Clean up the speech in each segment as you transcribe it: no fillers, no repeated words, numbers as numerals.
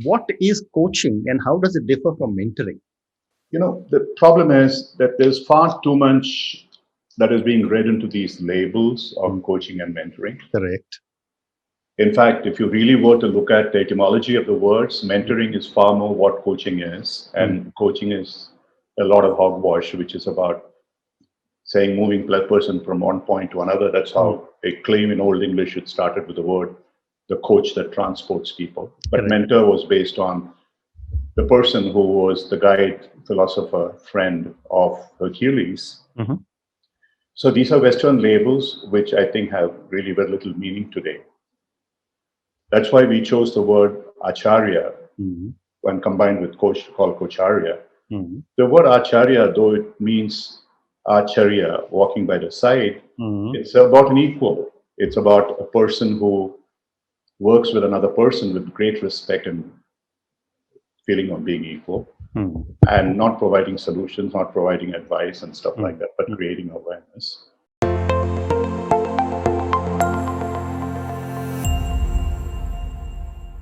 What is coaching and how does it differ from mentoring? The problem is that there's far too much that is being read into these labels of Mm, coaching and mentoring. correct. In fact, if you really were to look at the etymology of the words, mentoring is far more what coaching is, Mm, and coaching is a lot of hogwash, which is about saying moving a person from one point to another. That's mm, how a claim in Old English it started with the word the coach that transports people. But correct. mentor was based on the person who was the guide, philosopher, friend of Hercules. Mhm, So these are Western labels, which I think have really very little meaning today. That's why we chose the word Acharya mhm, when combined with coach, called Coacharya. mhm, The word Acharya, though it means Acharya, walking by the side, mhm, it's about an equal. It's about a person who works with another person with great respect and feeling of being equal, mhm, and not providing solutions, not providing advice and stuff like mhm, that, but mhm. creating awareness.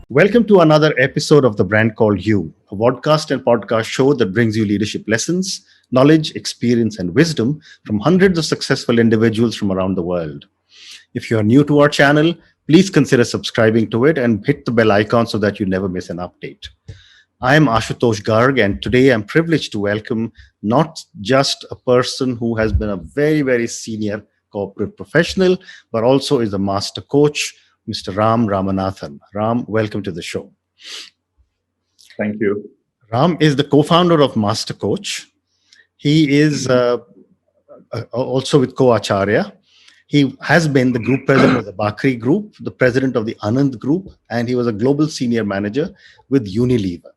Welcome to another episode of The Brand Called You, a podcast and podcast show that brings you leadership lessons, knowledge, experience, and wisdom from hundreds of successful individuals from around the world. If you are new to our channel, please consider subscribing to it and hit the bell icon so that you never miss an update. I am Ashutosh Garg, and today I'm privileged to welcome not just a person who has been a very, very senior corporate professional, but also is a master coach, Mr. Ram Ramanathan. Ram, welcome to the show. Thank you. Ram is the co founder of Master Coach. He is also with Coacharya. He has been the group president of the Bakri Group, the president of the Anand Group, and he was a global senior manager with Unilever.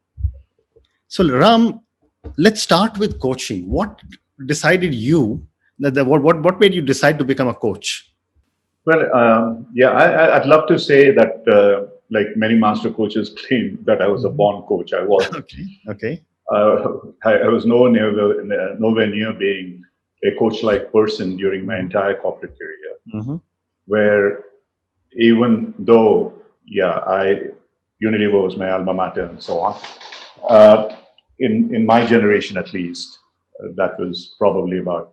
So, Ram, let's start with coaching. What decided you what made you decide to become a coach? Well, yeah, I'd love to say that, like many master coaches claim, that I was a Mhm. born coach. I wasn't. Okay. Okay. I was nowhere near being a coach-like person during my Mhm. entire corporate career. Mhm. Where even though, yeah, Unilever was my alma mater and so on. Uh, in my generation, at least, that was probably about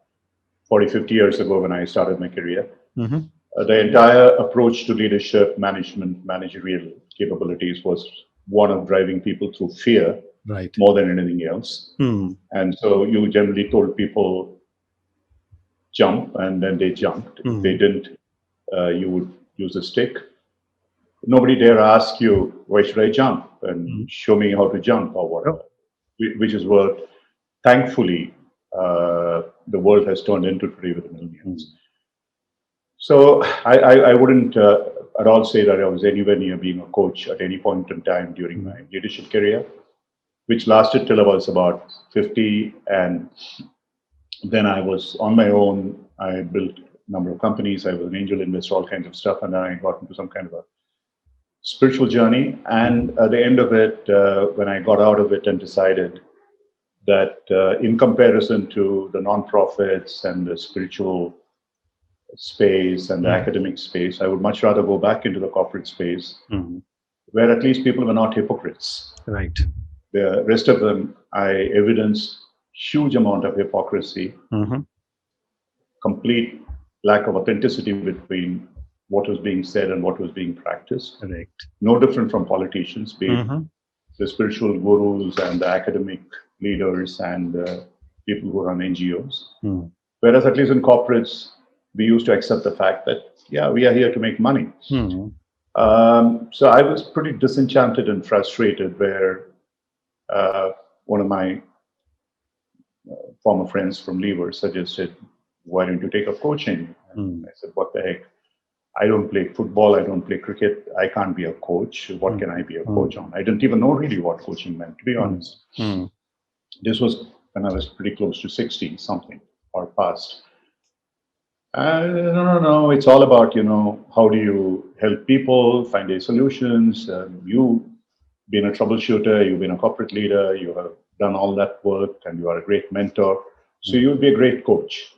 40, 50 years ago when I started my career. Mhm. The entire approach to leadership, management, managerial capabilities was one of driving people through fear Right. more than anything else. Hmm. And so you generally told people jump, and then they jumped. If they Hmm. didn't, you would use a stick. Nobody dare ask you, why should I jump? And Hmm. show me how to jump or Oh, whatever, which is what, thankfully, the world has turned into today with hmm. millennials. So I wouldn't at all say that I was anywhere near being a coach at any point in time during Hmm. my leadership career, which lasted till I was about 50. And then I was on my own. I built a number of companies. I was an angel investor, all kinds of stuff. And then I got into some kind of a spiritual journey. And at the end of it, when I got out of it and decided that in comparison to the nonprofits and the spiritual space and the Hmm. academic space, I would much rather go back into the corporate space Hmm. where at least people were not hypocrites. Right. The rest of them, I evidenced huge amount of hypocrisy, Mhm. complete lack of authenticity between what was being said and what was being practiced. Correct. No different from politicians, be it Mhm. the spiritual gurus and the academic leaders and people who run NGOs. Hmm. Whereas at least in corporates, we used to accept the fact that, yeah, we are here to make money. Hmm. So I was pretty disenchanted and frustrated where one of my former friends from Lever suggested, why don't you take up coaching? And Hmm. I said, what the heck? I don't play football. I don't play cricket. I can't be a coach. What Hmm. can I be a Hmm. coach on? I didn't even know really what coaching meant, to be Hmm. honest. Hmm. This was when I was pretty close to 60 something or past. No. It's all about, how do you help people find their solutions? You been a troubleshooter, you've been a corporate leader, you have done all that work, and you are a great mentor. So Hmm. you'll be a great coach.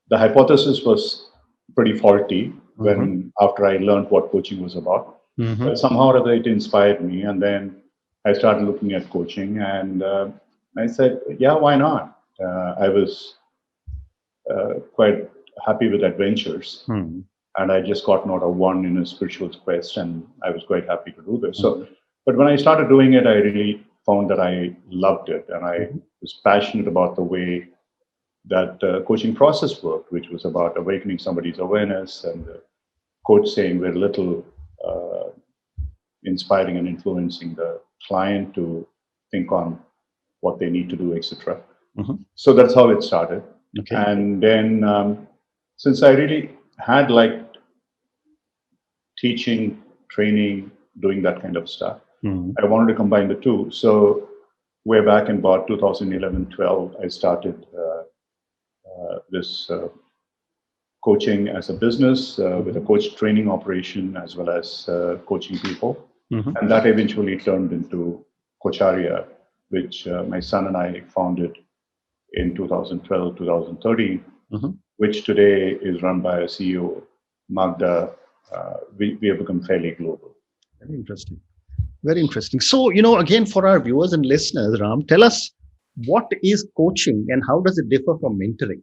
The hypothesis was pretty faulty Mhm. when after I learned what coaching was about. Mm-hmm. But somehow or other it inspired me. And then I started looking at coaching, and I said, yeah, why not? I was quite happy with adventures. Mm-hmm. And I just got out of one in a spiritual quest, and I was quite happy to do this. So, but when I started doing it, I really found that I loved it, and I Mm-hmm. was passionate about the way that coaching process worked, which was about awakening somebody's awareness and the coach saying very little, uh, inspiring and influencing the client to think on what they need to do, etc. Mm-hmm. So that's how it started. Okay. And then, since I really had liked teaching, training, doing that kind of stuff, Mm-hmm. I wanted to combine the two. So way back in about 2011-12, I started this coaching as a business with a coach training operation as well as coaching people. Mm-hmm. And that eventually turned into Coacharya, which my son and I founded in 2012, 2013, Mm-hmm. which today is run by a CEO, Magda. We have become fairly global. Very interesting. Very interesting. So, again, for our viewers and listeners, Ram, tell us, what is coaching and how does it differ from mentoring?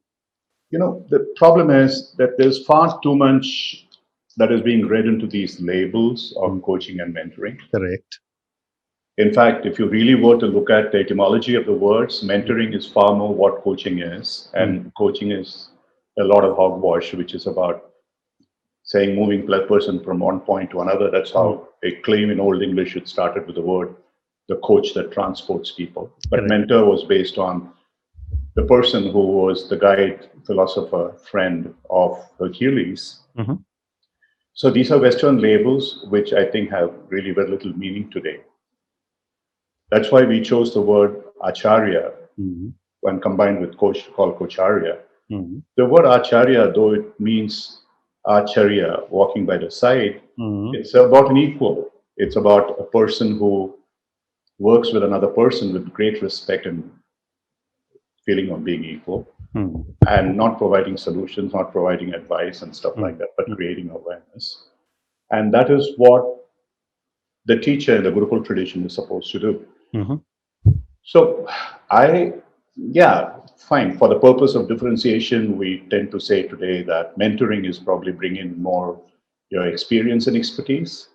The problem is that there's far too much that is being read into these labels of Mm. coaching and mentoring. Correct. In fact, if you really were to look at the etymology of the words, mentoring is far more what coaching is, Mm. and coaching is a lot of hogwash, which is about saying moving a person from one point to another. That's Mm. how a claim in Old English it started with the word the coach that transports people. But Correct. mentor was based on the person who was the guide, philosopher, friend of Hercules. Mm-hmm. So these are Western labels, which I think have really very little meaning today. That's why we chose the word acharya Mm-hmm. when combined with coach, called Coacharya. Mm-hmm. The word acharya, though it means acharya, walking by the side, Mm-hmm. it's about an equal. It's about a person who works with another person with great respect and feeling of being equal, Mm-hmm. and not providing solutions, not providing advice and stuff like that, but Mm-hmm. creating awareness. And that is what the teacher in the Gurukul tradition is supposed to do. Mm-hmm. So yeah, fine. For the purpose of differentiation, we tend to say today that mentoring is probably bringing more your experience and expertise.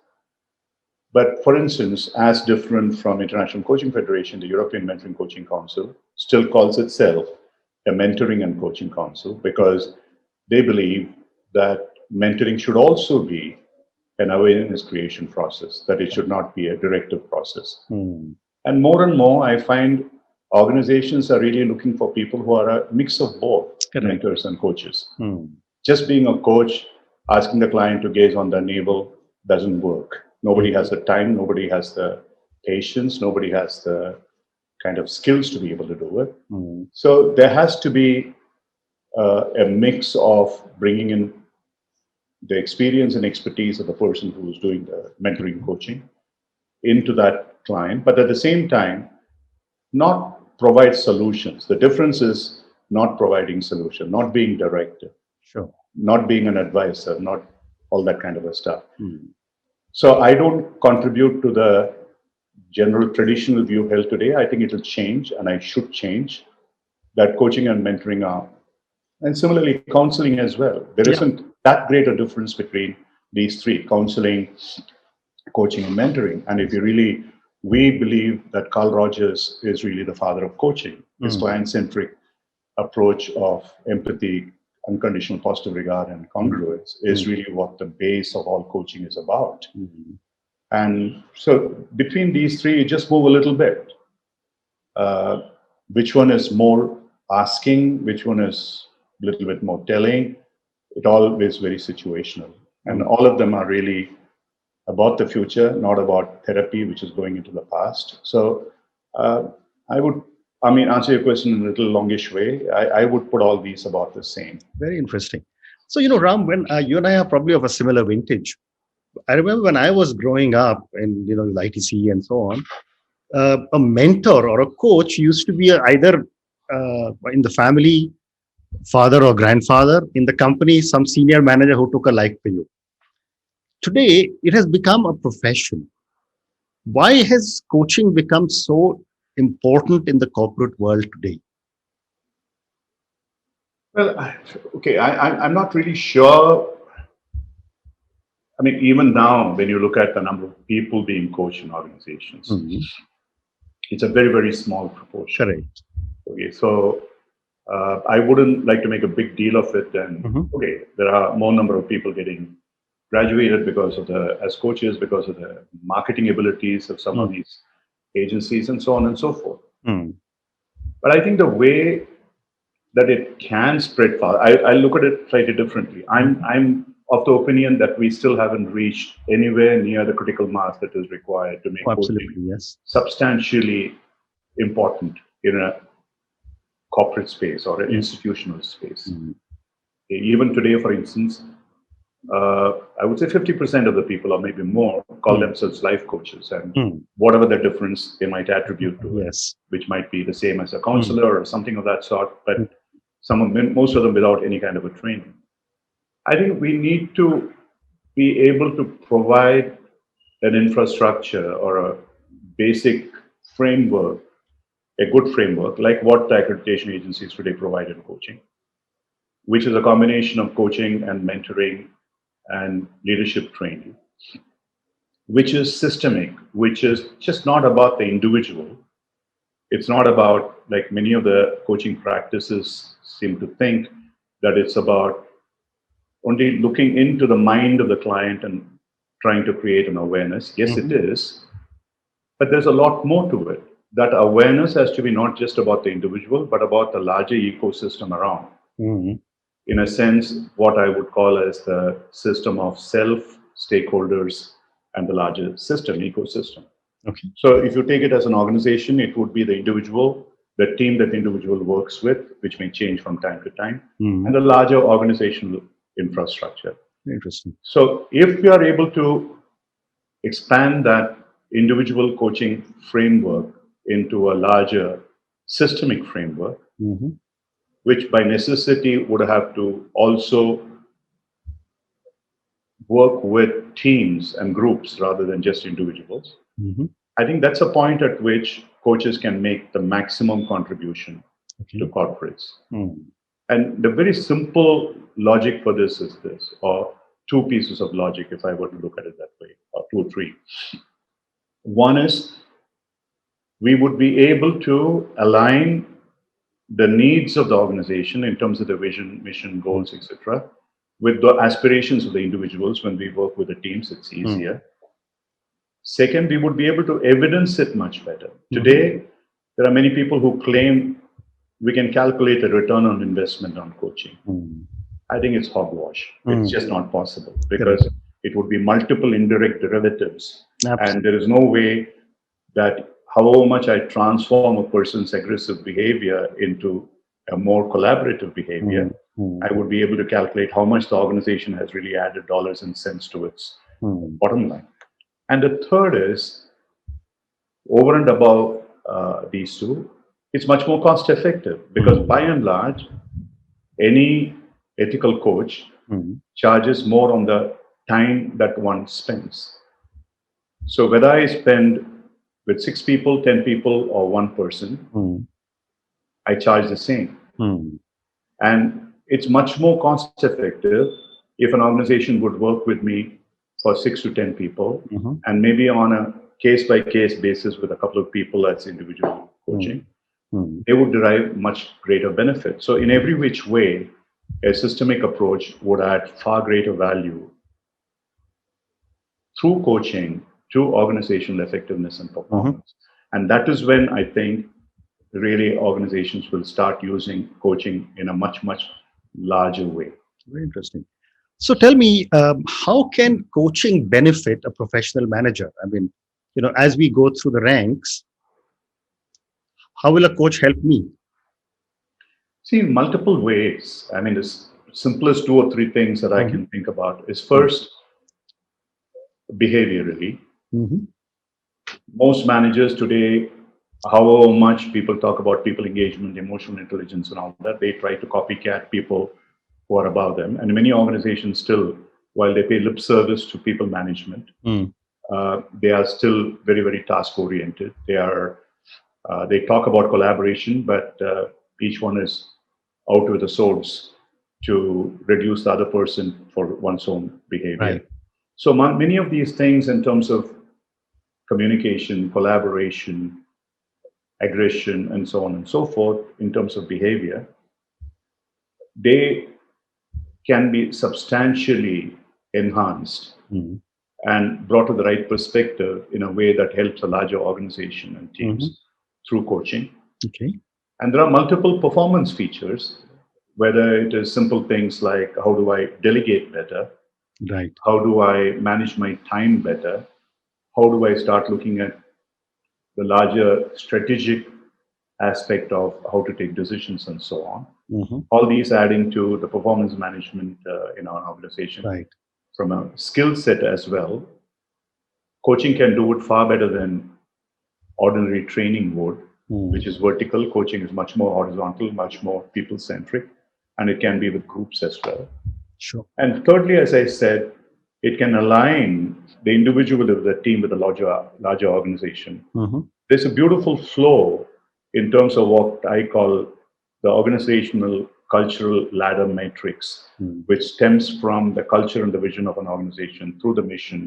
But for instance, as different from International Coaching Federation, the European Mentoring Coaching Council still calls itself a mentoring and coaching council because they believe that mentoring should also be an awareness creation process, that it should not be a directive process. Mm-hmm. And more, I find organizations are really looking for people who are a mix of both Correct. mentors and coaches. Mm-hmm. Just being a coach, asking the client to gaze on their navel doesn't work. Nobody has the time, nobody has the patience, nobody has the kind of skills to be able to do it. Mm-hmm. So there has to be a mix of bringing in the experience and expertise of the person who's doing the mentoring coaching into that client, but at the same time, not provide solutions. The difference is not providing solution, not being directive, Sure. not being an advisor, not all that kind of a stuff. Mm-hmm. So I don't contribute to the general traditional view held today. I think it will change, and I should change that coaching and mentoring are. And similarly, counseling as well. There Yeah. isn't that great a difference between these three: counseling, coaching, and mentoring. And if you really, we believe that Carl Rogers is really the father of coaching. His Mm-hmm. client-centric approach of empathy, unconditional positive regard, and congruence is Mm-hmm. really what the base of all coaching is about. Mm-hmm. And so between these three, you just move a little bit. Uh, which one is more asking? Which one is a little bit more telling? It all is very situational. And Mm-hmm. all of them are really about the future, not about therapy, which is going into the past. So uh, I would, answer your question in a little longish way. I would put all these about the same. Very interesting. So, Ram, when you and I are probably of a similar vintage, I remember when I was growing up in, the ITC and so on, a mentor or a coach used to be either in the family, father or grandfather, in the company, some senior manager who took a like for you. Today, it has become a profession. Why has coaching become so important in the corporate world today? Well, okay, I'm not really sure. I mean, even now, when you look at the number of people being coached in organizations, Mhm. it's a very, very small proportion. Correct. Okay, so I wouldn't like to make a big deal of it. And Mhm. okay, there are more number of people getting graduated because of as coaches, because of the marketing abilities of some of Mm. these agencies, and so on and so forth. Mm. But I think the way that it can spread far, I look at it slightly differently. Mhm. I'm of the opinion that we still haven't reached anywhere near the critical mass that is required to Oh, make coaching absolutely, yes. substantially important in a corporate space or an Mm. institutional space. Mm. Even today, for instance, I would say 50% of the people, or maybe more, call Mm. themselves life coaches, and Mm. whatever the difference they might attribute to it, Yes. which might be the same as a Mm. counselor or something of that sort, Mm. but most of them without any kind of a training. I think we need to be able to provide an infrastructure or a basic framework, a good framework, like what the accreditation agencies today provide in coaching, which is a combination of coaching and mentoring and leadership training, which is systemic, which is just not about the individual. It's not about, like many of the coaching practices seem to think, that it's about only looking into the mind of the client and trying to create an awareness. Yes, it Mhm. is, but there's a lot more to it. That awareness has to be not just about the individual, but about the larger ecosystem around. Mhm. In a sense, what I would call as the system of self, stakeholders, and the larger system, ecosystem. Okay. So if you take it as an organization, it would be the individual, the team that the individual works with, which may change from time to time, and Mhm. the larger organizational infrastructure. Interesting. So if we are able to expand that individual coaching framework into a larger systemic framework, Mhm. which by necessity would have to also work with teams and groups rather than just individuals, Mhm. I think that's a point at which coaches can make the maximum contribution to Okay. corporates. Mm. And the very simple logic for this is this, or two pieces of logic, if I were to look at it that way, or two or three. One is we would be able to align the needs of the organization in terms of the vision, mission, Mm. goals, etc., with the aspirations of the individuals. When we work with the teams, it's Mm. easier. Second, we would be able to evidence it much better. Mhm. Today, there are many people who claim we can calculate a return on investment on coaching. Mm. I think it's hogwash. It's Mm. just not possible Correct. because it would be multiple indirect derivatives. And there Absolutely. is no way that however much I transform a person's aggressive behavior into a more collaborative behavior, Mm. Mm. I would be able to calculate how much the organization has really added dollars and cents to its Mm. bottom line. And the third is over and above these two, it's much more cost effective because Mm. by and large, any ethical coach Mm. charges more on the time that one spends. So whether I spend with 6 people, 10 people, or one person, Mm. I charge the same. Mm. And it's much more cost effective if an organization would work with me for 6 to 10 people Mhm. and maybe on a case by case basis with a couple of people as individual Mm. coaching, Mm. they would derive much greater benefit. So, in every which way, a systemic approach would add far greater value through coaching to organizational effectiveness and Mhm. performance. And that is when I think really organizations will start using coaching in a much, much larger way. Very interesting. So tell me, how can coaching benefit a professional manager? I mean, as we go through the ranks, how will a coach help me? See, in multiple ways. I mean, the simplest two or three things that I Mhm. can think about is Mm. first, behaviorally. Mhm. Most managers today, however much people talk about people engagement, emotional intelligence, and all that, they try to copycat people who are above them. And many organizations still while they pay lip service to people management, Mm. they are still very, very task oriented. They talk about collaboration, but each one is out with the swords to reduce the other person for one's own behavior. Right. So many of these things in terms of communication, collaboration, aggression, and so on and so forth, in terms of behavior, they can be substantially enhanced Mm. and brought to the right perspective in a way that helps a larger organization and Mhm. teams through coaching. Okay. And there are multiple performance features, whether it is simple things like how do I delegate better, Right. how do I manage my time better, how do I start looking at the larger strategic aspect of how to take decisions and so on. Mhm. All these adding to the performance management in our organization. Right. From a skill set as well, coaching can do it far better than ordinary training would, Mm. which is vertical. Coaching is much more horizontal, much more people centric, and it can be with groups as well. Sure. And thirdly, as I said, it can align the individual with the team with a larger organization. Mhm. There's a beautiful flow in terms of what I call the organizational cultural ladder matrix, Mm. which stems from the culture and the vision of an organization through the mission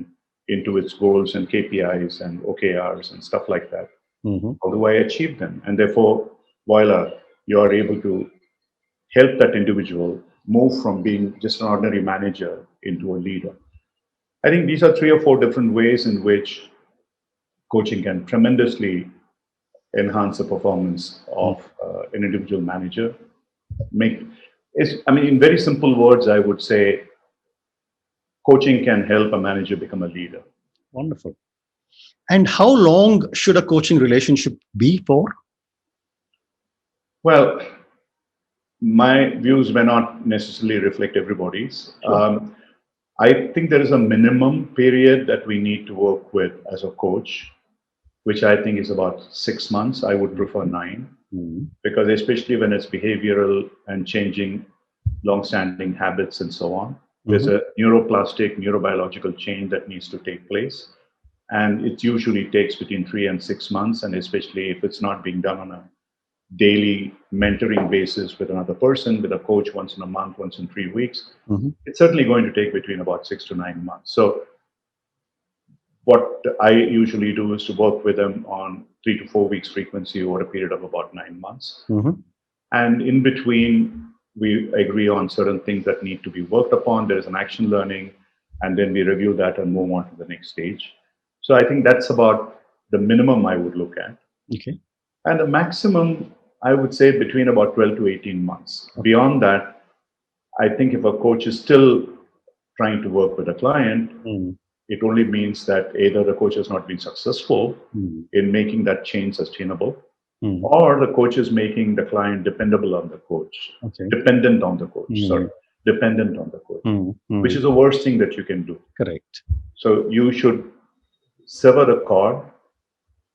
into its goals and KPIs and OKRs and stuff like that. Mhm. How do I achieve them? And therefore, while you are able to help that individual move from being just an ordinary manager into a leader. I think these are three or four different ways in which coaching can tremendously enhance the performance Mm. of an individual manager. In very simple words, I would say coaching can help a manager become a leader. Wonderful. And how long should a coaching relationship be for? Well, my views may not necessarily reflect everybody's. Sure. I think there is a minimum period that we need to work with as a coach, which I think is about 6 months. I would prefer 9, Mm. because especially when it's behavioral and changing long-standing habits and so on, there's Mhm. a neuroplastic, neurobiological change that needs to take place. And it usually takes between 3 and 6 months, and especially if it's not being done on a daily mentoring basis with another person, with a coach once in a month, once in 3 weeks, Mhm. it's certainly going to take between about 6 to 9 months. So what I usually do is to work with them on 3 to 4 weeks frequency over a period of about 9 months. Mhm. And in between, we agree on certain things that need to be worked upon. There is an action learning, and then we review that and move on to the next stage. So I think that's about the minimum I would look at. Okay. And the maximum, I would say between about 12 to 18 months. Okay. Beyond that, I think if a coach is still trying to work with a client, Mm. it only means that either the coach has not been successful Mm. in making that change sustainable, Mm. or the coach is making the client dependable on the coach, Okay. dependent on the coach, sorry, Mm. dependent on the coach, Mm. which Mm. is the worst thing that you can do. Correct. So you should sever the cord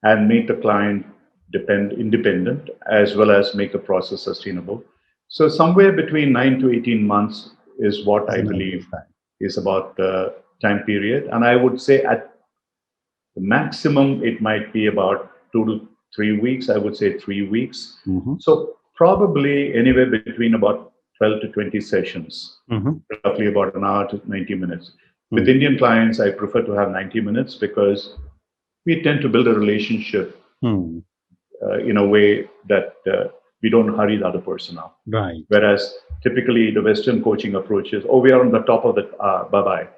and make the client independent, as well as make the process sustainable. So somewhere between 9 to 18 months is what That's I an ideal believe time. is about the time period. And I would say at the maximum, it might be about 2 to 3 weeks. I would say 3 weeks. Mhm. So probably anywhere between about 12 to 20 sessions, Mhm. roughly about an hour to 90 minutes. With Mm. Indian clients, I prefer to have 90 minutes because we tend to build a relationship Mm. in a way that we don't hurry the other person up. Right. Whereas typically the Western coaching approach is, oh, we are on the top of the bye bye,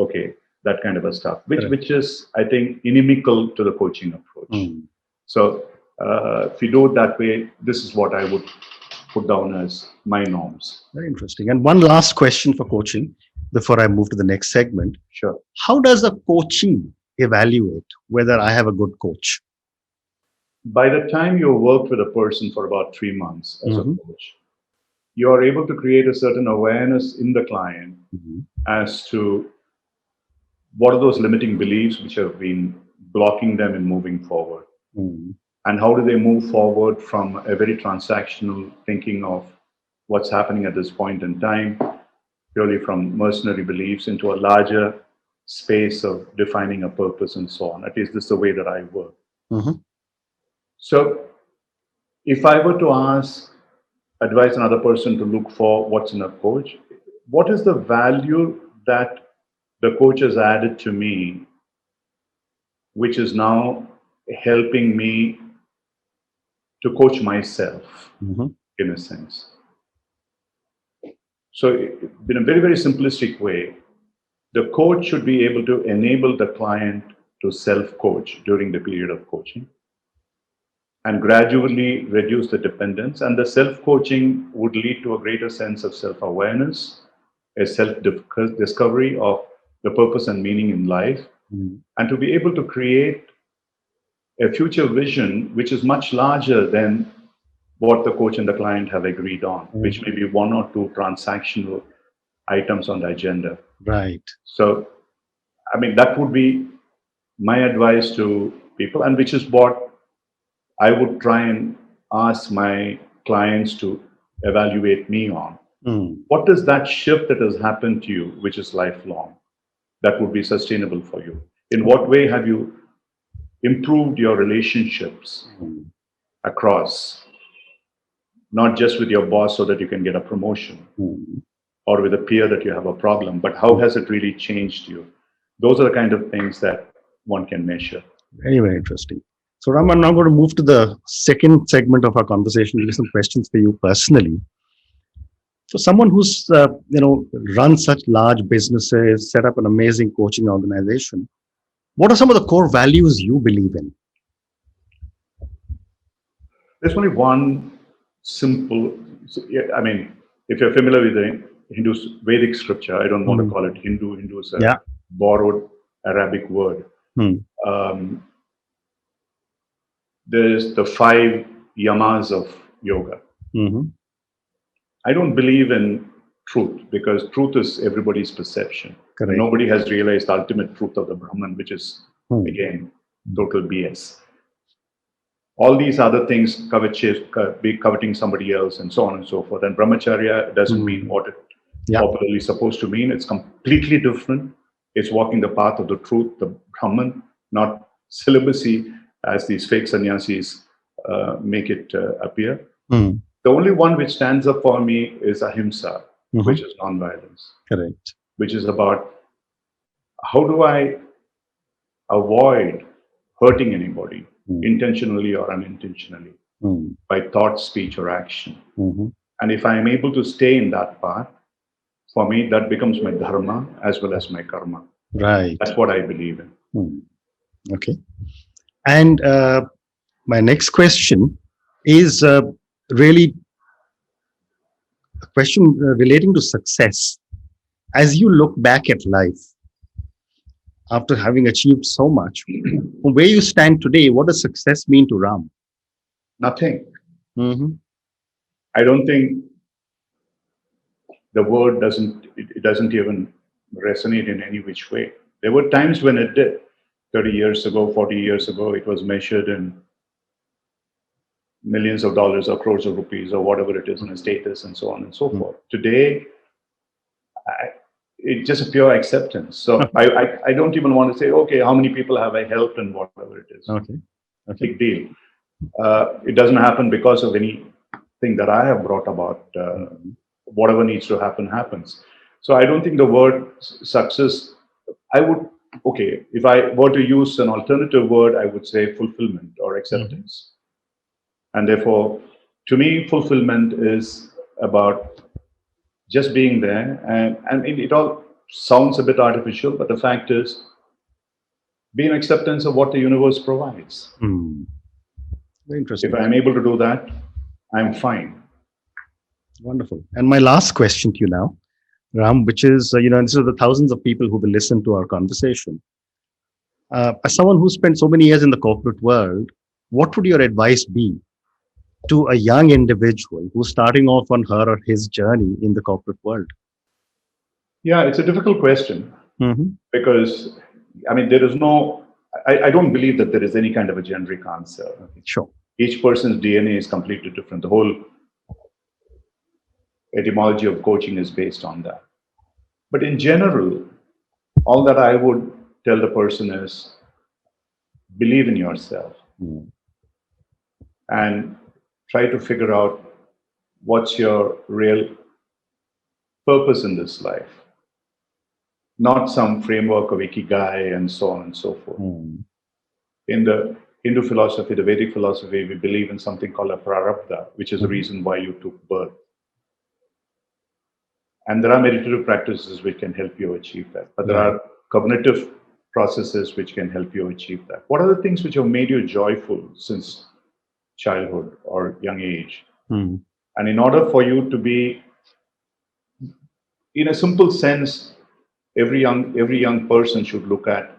okay, that kind of a stuff, Correct. which is, I think, inimical to the coaching approach. Mm. So if you do it that way, this is what I would put down as my norms. Very interesting. And one last question for coaching before I move to the next segment. Sure. How does a coachee evaluate whether I have a good coach? By the time you worked with a person for about 3 months as a Mhm. coach, you are able to create a certain awareness in the client Mhm. as to what are those limiting beliefs which have been blocking them in moving forward, Mm. and how do they move forward from a very transactional thinking of what's happening at this point in time purely from mercenary beliefs into a larger space of defining a purpose and so on. At least this is the way that I work. Mhm. So if I were to advise another person to look for what's in a coach, what is the value that the coach has added to me, which is now helping me to coach myself Mhm. in a sense. So, in a very, very simplistic way, the coach should be able to enable the client to self coach during the period of coaching and gradually reduce the dependence. And the self coaching would lead to a greater sense of self awareness, a self discovery of the purpose and meaning in life, Mhm. and to be able to create a future vision which is much larger than what the coach and the client have agreed on, which Mhm. may be one or two transactional items on the agenda. Right. So, I mean, that would be my advice to people, and which is what I would try and ask my clients to evaluate me on. Mm. What is that shift that has happened to you, which is lifelong, that would be sustainable for you? In what way have you improved your relationships Mm. across, not just with your boss so that you can get a promotion, Mm. or with a peer that you have a problem, but how has it really changed you? Those are the kind of things that one can measure. Very, very interesting. So, Ram, I'm now going to move to the second segment of our conversation with some questions for you personally. For someone who's run such large businesses, set up an amazing coaching organization, what are some of the core values you believe in? There's only one simple, I mean, if you're familiar with the Hindu Vedic scripture, I don't want to Mhm. call it Hindu. Hindu is a Yeah. borrowed Arabic word. Hmm. Um, there's the five yamas of yoga. Mhm. I don't believe in truth because truth is everybody's perception. And Correct. nobody has realized the ultimate truth of the Brahman, which is, Hmm. again, total BS. All these other things, be coveting somebody else, and so on and so forth. And brahmacharya doesn't mean Hmm. what it Yeah. popularly supposed to mean. It's completely different. It's walking the path of the truth, the Brahman, not celibacy, as these fake sannyasis make it appear. Hmm. The only one which stands up for me is ahimsa, which Mhm. is nonviolence, Correct. which is about how do I avoid hurting anybody Hmm. intentionally or unintentionally Hmm. by thought, speech, or action. Mhm. And if I am able to stay in that path, for me, that becomes my dharma as well as my karma. Right. That's what I believe in. Hmm. Okay. And my next question is really a question relating to success. As you look back at life after having achieved so much, from where you stand today, what does success mean to Ram? Nothing. Hmm. I don't think the word it doesn't even resonate in any which way. There were times when it did. 30 years ago, 40 years ago, it was measured in millions of dollars or crores of rupees or whatever it is in a status and so on and so forth. Today, it's just a pure acceptance. So I don't even want to say, okay, how many people have I helped and whatever it is. Okay. Okay. Big deal. It doesn't happen because of anything that I have brought about. Mhm. Whatever needs to happen happens. So I don't think the word success. I would if I were to use an alternative word, I would say fulfillment or Mhm. acceptance. And therefore, to me, fulfillment is about just being there. And it all sounds a bit artificial, but the fact is, be an acceptance of what the universe provides. Hmm. Very If interesting. I'm able to do that, I'm fine. Wonderful. And my last question to you now, Ram, which is, this is the thousands of people who will listen to our conversation. As someone who spent so many years in the corporate world, what would your advice be to a young individual who's starting off on her or his journey in the corporate world? Yeah, it's a difficult question Hmm. because, I mean, there is no, I don't believe that there is any kind of a generic answer. Okay, sure. Each person's DNA is completely different. The whole etymology of coaching is based on that. But in general, all that I would tell the person is believe in yourself and try to figure out what's your real purpose in this life, not some framework of ikigai and so on and so forth. In the Hindu philosophy, the Vedic philosophy, we believe in something called a prarabdha, which is the reason why you took birth. And there are meditative practices which can help you achieve that. But there are cognitive processes which can help you achieve that. What are the things which have made you joyful since childhood or young age? And in order for you to be, in a simple sense, every young person should look at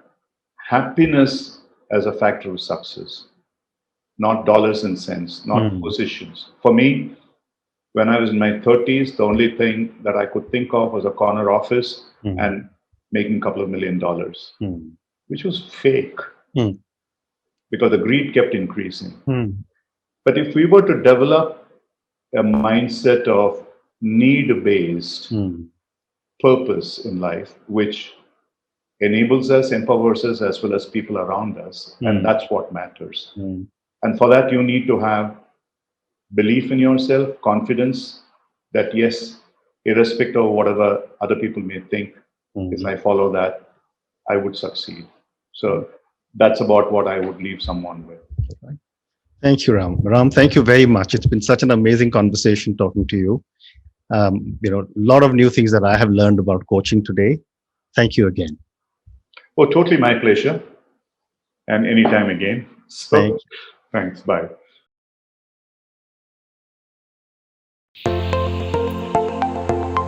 happiness as a factor of success, not dollars and cents, not positions. For me, when I was in my 30s, the only thing that I could think of was a corner office and making a couple of $1 million, which was fake because the greed kept increasing. But if we were to develop a mindset of need-based purpose in life, which enables us, empowers us, as well as people around us, and that's what matters. And for that, you need to have belief in yourself, confidence that yes, irrespective of whatever other people may think, if I follow that, I would succeed. So that's about what I would leave someone with. Thank you, Ram. Ram, thank you very much. It's been such an amazing conversation talking to you. A lot of new things that I have learned about coaching today. Thank you again. Oh, totally my pleasure. And anytime again. So, thanks. Bye.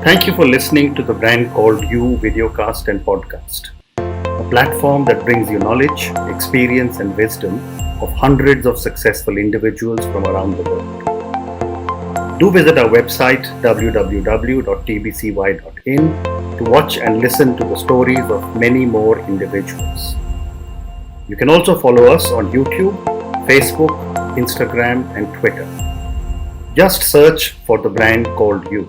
Thank you for listening to the Brand Called You videocast and podcast, a platform that brings you knowledge, experience, and wisdom of hundreds of successful individuals from around the world. Do visit our website www.tbcy.in to watch and listen to the stories of many more individuals. You can also follow us on YouTube, Facebook, Instagram, and Twitter. Just search for the Brand Called You.